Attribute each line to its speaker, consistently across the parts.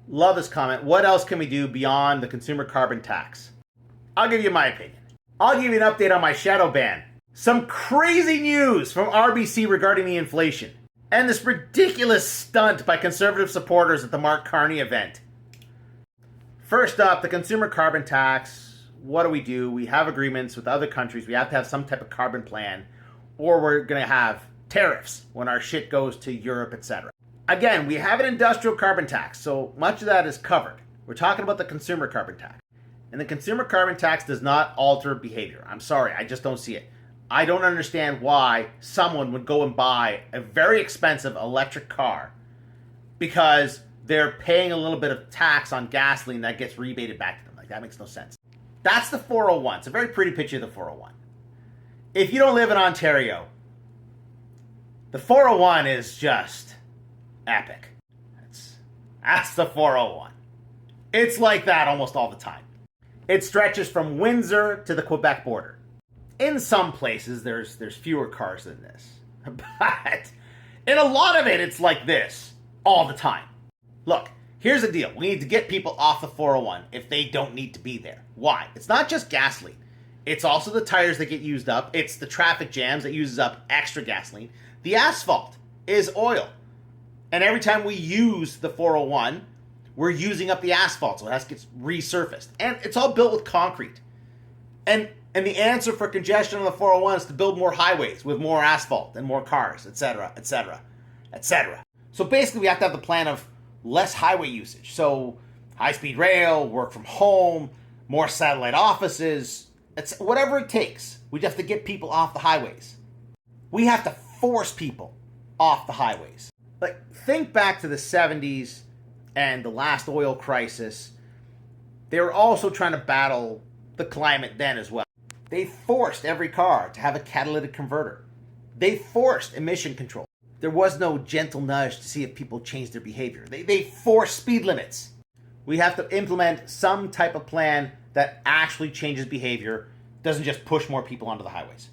Speaker 1: Love this comment. What else can we do beyond the consumer carbon tax? I'll give you my opinion. I'll give you an update on my shadow ban. Some crazy news from RBC regarding the inflation. And this ridiculous stunt by conservative supporters at the Mark Carney event. First up, the consumer carbon tax. What do? We have agreements with other countries. We have to have some type of carbon plan, or we're going to have tariffs when our shit goes to Europe, etc. Again, we have an industrial carbon tax, so much of that is covered. We're talking about the consumer carbon tax. And the consumer carbon tax does not alter behavior. I'm sorry, I just don't see it. I don't understand why someone would go and buy a very expensive electric car because they're paying a little bit of tax on gasoline that gets rebated back to them. Like, that makes no sense. That's the 401. It's a very pretty picture of the 401. If you don't live in Ontario, the 401 is just epic. That's the 401. It's like that almost all the time. It stretches from Windsor to the Quebec border. In some places, there's fewer cars than this. But in a lot of it, it's like this all the time. Look, here's the deal. We need to get people off the 401 if they don't need to be there. Why? It's not just gasoline. It's also the tires that get used up. It's the traffic jams that uses up extra gasoline. The asphalt is oil. And every time we use the 401, we're using up the asphalt, so it has to get resurfaced. And it's all built with concrete. And the answer for congestion on the 401 is to build more highways with more asphalt and more cars, etc., etc., etc. So basically, we have to have the plan of less highway usage. So high-speed rail, work from home, more satellite offices, it's whatever it takes. We have to get people off the highways. We have to force people off the highways. Like, think back to the 70s and the last oil crisis. They were also trying to battle the climate then as well. They forced every car to have a catalytic converter. They forced emission control. There was no gentle nudge to see if people changed their behavior. They forced speed limits. We have to implement some type of plan that actually changes behavior, doesn't just push more people onto the highways.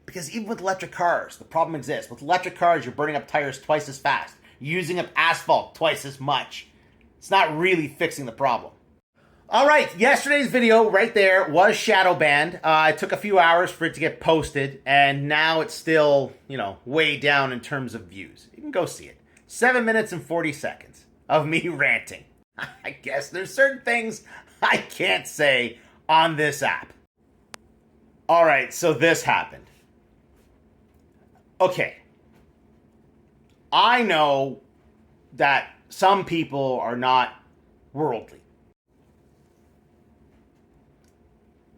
Speaker 1: Because even with electric cars, the problem exists. With electric cars, you're burning up tires twice as fast. You're using up asphalt twice as much. It's not really fixing the problem. All right, yesterday's video right there was shadow banned. It took a few hours for it to get posted, and now it's still, way down in terms of views. You can go see it. 7 minutes and 40 seconds of me ranting. I guess there's certain things I can't say on this app. All right, so this happened. Okay. I know that some people are not worldly.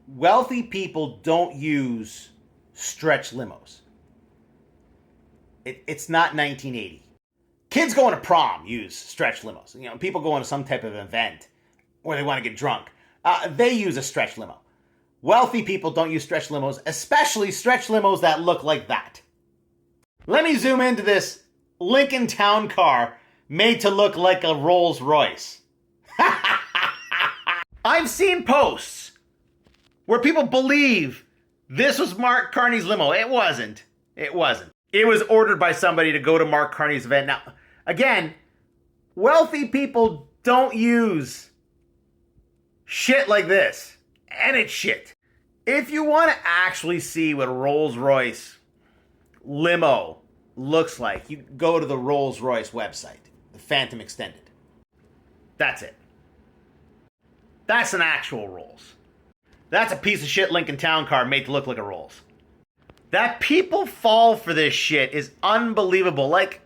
Speaker 1: Wealthy people don't use stretch limos. It's not 1980. Kids going to prom use stretch limos. People going to some type of event where they want to get drunk. They use a stretch limo. Wealthy people don't use stretch limos, especially stretch limos that look like that. Let me zoom into this Lincoln Town car made to look like a Rolls Royce. I've seen posts where people believe this was Mark Carney's limo. It wasn't. It was ordered by somebody to go to Mark Carney's event. Now, again, wealthy people don't use shit like this. And it's shit. If you want to actually see what a Rolls Royce limo looks like, you go to the Rolls Royce website, the Phantom Extended. That's it. That's an actual Rolls. That's a piece of shit Lincoln Town car made to look like a Rolls. That people fall for this shit is unbelievable. Like,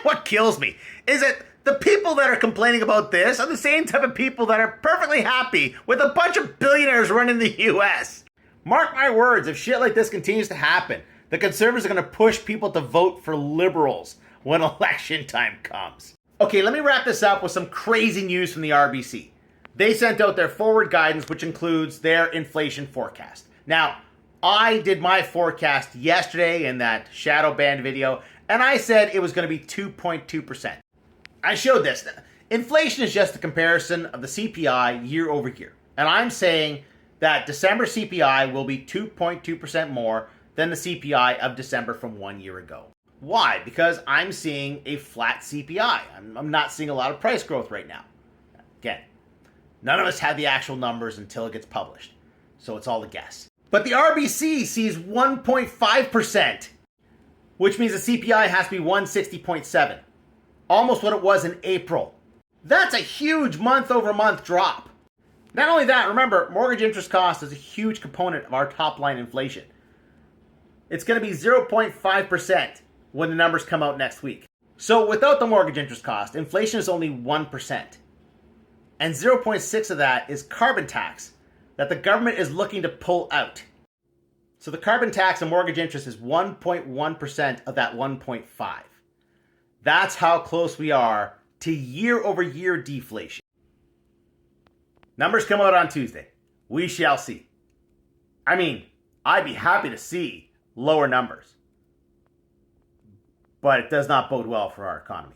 Speaker 1: what kills me is that the people that are complaining about this are the same type of people that are perfectly happy with a bunch of billionaires running the U.S. Mark my words, if shit like this continues to happen, the conservatives are going to push people to vote for liberals when election time comes. Okay, let me wrap this up with some crazy news from the RBC. They sent out their forward guidance, which includes their inflation forecast. Now, I did my forecast yesterday in that shadow banned video, and I said it was going to be 2.2%. I showed this. Inflation is just a comparison of the CPI year over year. And I'm saying that December CPI will be 2.2% more than the CPI of December from 1 year ago. Why? Because I'm seeing a flat CPI. I'm not seeing a lot of price growth right now. Again, none of us have the actual numbers until it gets published, so it's all a guess. But the RBC sees 1.5%, which means the CPI has to be 160.7, almost what it was in April. That's a huge month-over-month drop. Not only that, remember, mortgage interest cost is a huge component of our top-line inflation. It's going to be 0.5% when the numbers come out next week. So without the mortgage interest cost, inflation is only 1%. And 0.6 of that is carbon tax that the government is looking to pull out. So the carbon tax and mortgage interest is 1.1% of that 1.5. That's how close we are to year-over-year deflation. Numbers come out on Tuesday. We shall see. I mean, I'd be happy to see lower numbers, but it does not bode well for our economy.